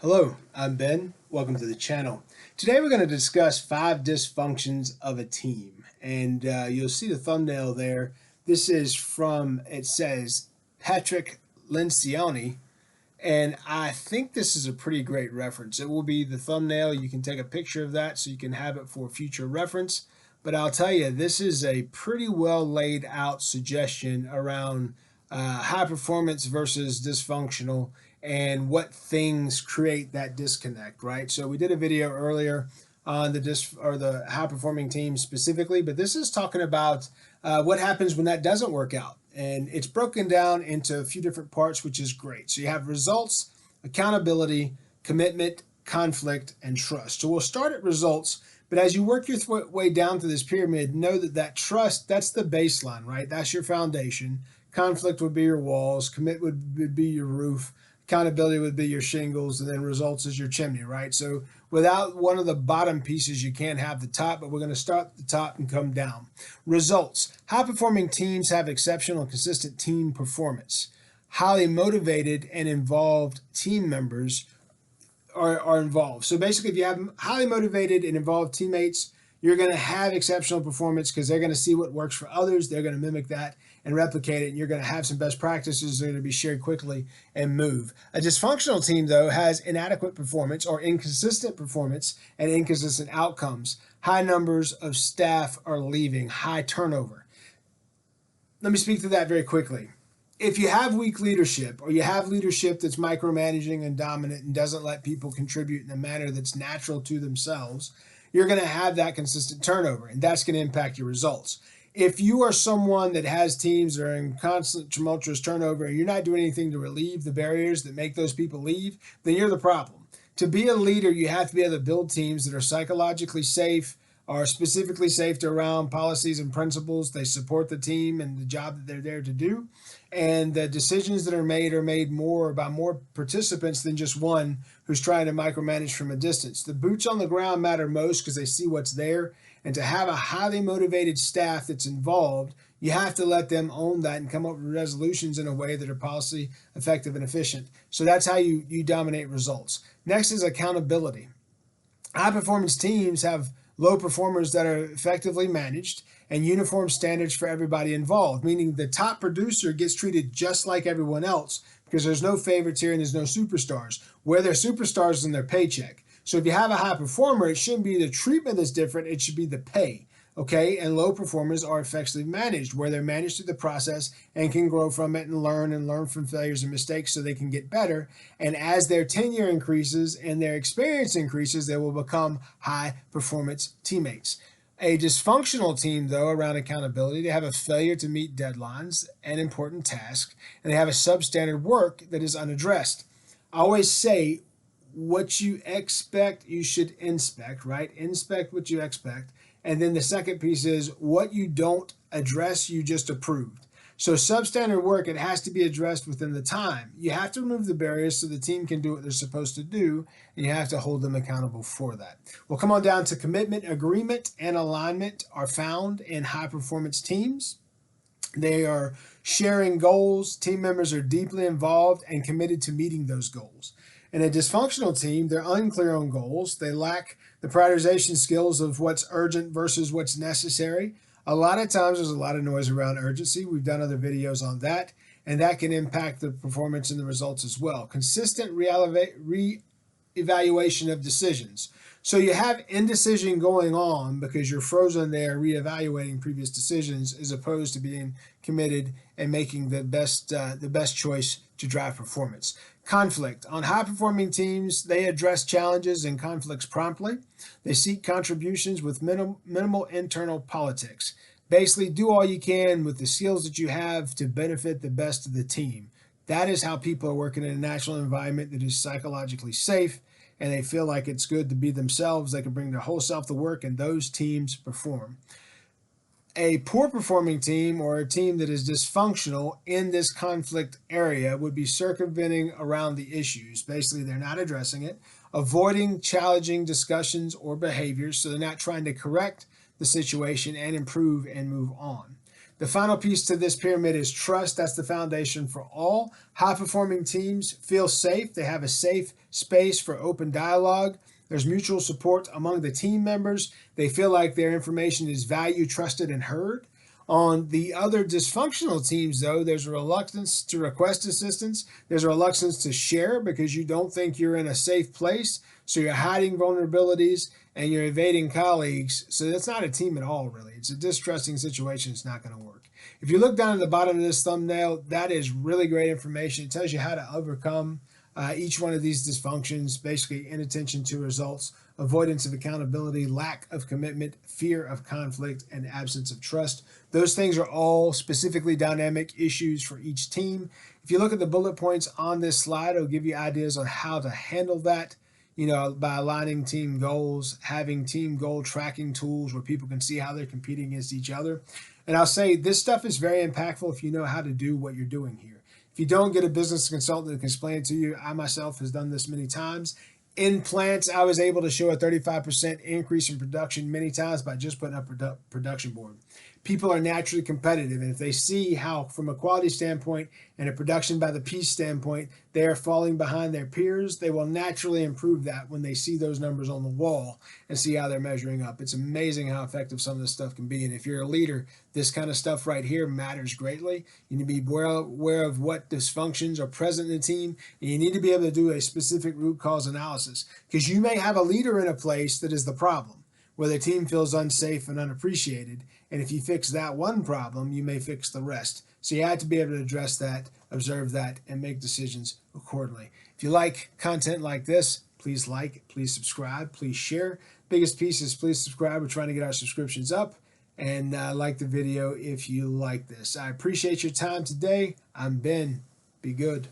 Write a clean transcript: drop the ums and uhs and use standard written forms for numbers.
Hello, I'm Ben. Welcome to the channel. Today we're going to discuss 5 dysfunctions of a team. And you'll see the thumbnail there. This is from, it says, Patrick Lencioni. And I think this is a pretty great reference. It will be the thumbnail. You can take a picture of that so you can have it for future reference. But I'll tell you, this is a pretty well laid out suggestion around high performance versus dysfunctional and what things create that disconnect, right? So we did a video earlier on the high performing team specifically, but this is talking about what happens when that doesn't work out. And it's broken down into a few different parts, which is great. So you have results, accountability, commitment, conflict, and trust. So we'll start at results, but as you work your way down through this pyramid, know that trust, that's the baseline, right? That's your foundation. Conflict would be your walls, commitment would be your roof, accountability would be your shingles, and then results is your chimney, right? So without one of the bottom pieces, you can't have the top, but we're going to start at the top and come down. Results. High-performing teams have exceptional and consistent team performance. Highly motivated and involved team members are involved. So basically, if you have highly motivated and involved teammates, you're going to have exceptional performance because they're going to see what works for others. They're going to mimic that and replicate it, and you're going to have some best practices that are going to be shared quickly and move. A dysfunctional team, though, has inadequate performance or inconsistent performance and inconsistent outcomes. High numbers of staff are leaving, high turnover. Let me speak to that very quickly. If you have weak leadership or you have leadership that's micromanaging and dominant and doesn't let people contribute in a manner that's natural to themselves, you're going to have that consistent turnover, and that's going to impact your results. If you are someone that has teams that are in constant tumultuous turnover and you're not doing anything to relieve the barriers that make those people leave, then you're the problem. To be a leader, you have to be able to build teams that are psychologically safe, are specifically safe around policies and principles. They support the team and the job that they're there to do. And the decisions that are made more by more participants than just one who's trying to micromanage from a distance. The boots on the ground matter most because they see what's there. And to have a highly motivated staff that's involved, you have to let them own that and come up with resolutions in a way that are policy effective and efficient. So that's how you dominate results. Next is accountability. High performance teams have low performers that are effectively managed and uniform standards for everybody involved, meaning the top producer gets treated just like everyone else because there's no favorites here and there's no superstars. Where they're superstars is in their paycheck. So if you have a high performer, it shouldn't be the treatment that's different, it should be the pay. Okay, and low performers are effectively managed, where they're managed through the process and can grow from it and learn from failures and mistakes so they can get better. And as their tenure increases and their experience increases, they will become high performance teammates. A dysfunctional team, though, around accountability, they have a failure to meet deadlines and important tasks, and they have a substandard work that is unaddressed. I always say, what you expect, you should inspect, right? Inspect what you expect. And then the second piece is what you don't address, you just approved. So substandard work, it has to be addressed within the time. You have to remove the barriers so the team can do what they're supposed to do, and you have to hold them accountable for that. We'll come on down to commitment, agreement, and alignment are found in high-performance teams. They are sharing goals. Team members are deeply involved and committed to meeting those goals. In a dysfunctional team, they're unclear on goals. They lack the prioritization skills of what's urgent versus what's necessary. A lot of times there's a lot of noise around urgency. We've done other videos on that, and that can impact the performance and the results as well. Consistent re-evaluation of decisions. So you have indecision going on because you're frozen there reevaluating previous decisions as opposed to being committed and making the best choice to drive performance. Conflict. On high-performing teams, they address challenges and conflicts promptly. They seek contributions with minimal internal politics. Basically, do all you can with the skills that you have to benefit the best of the team. That is how people are working in a natural environment that is psychologically safe, and they feel like it's good to be themselves. They can bring their whole self to work, and those teams perform. A poor performing team or a team that is dysfunctional in this conflict area would be circumventing around the issues. Basically, they're not addressing it, avoiding challenging discussions or behaviors, so they're not trying to correct the situation and improve and move on. The final piece to this pyramid is trust. That's the foundation for all. High-performing teams feel safe. They have a safe space for open dialogue. There's mutual support among the team members. They feel like their information is valued, trusted, and heard. On the other dysfunctional teams, though, there's a reluctance to request assistance. There's a reluctance to share because you don't think you're in a safe place. So you're hiding vulnerabilities and you're evading colleagues. So that's not a team at all, really. It's a distrusting situation. It's not going to work. If you look down at the bottom of this thumbnail, that is really great information. It tells you how to overcome each one of these dysfunctions, basically inattention to results, avoidance of accountability, lack of commitment, fear of conflict, and absence of trust. Those things are all specifically dynamic issues for each team. If you look at the bullet points on this slide, it'll give you ideas on how to handle that, by aligning team goals, having team goal tracking tools where people can see how they're competing against each other. And I'll say this stuff is very impactful if you know how to do what you're doing here. If you don't get a business consultant that can explain it to you, I myself has done this many times. In plants, I was able to show a 35% increase in production many times by just putting up a production board. People are naturally competitive, and if they see how, from a quality standpoint and a production by the piece standpoint, they are falling behind their peers, they will naturally improve that when they see those numbers on the wall and see how they're measuring up. It's amazing how effective some of this stuff can be, and if you're a leader, this kind of stuff right here matters greatly. You need to be aware of what dysfunctions are present in the team, and you need to be able to do a specific root cause analysis, because you may have a leader in a place that is the problem, where the team feels unsafe and unappreciated. And if you fix that one problem, you may fix the rest. So you have to be able to address that, observe that, and make decisions accordingly. If you like content like this, please like, please subscribe, please share. Biggest piece is please subscribe. We're trying to get our subscriptions up. And like the video if you like this. I appreciate your time today. I'm Ben. Be good.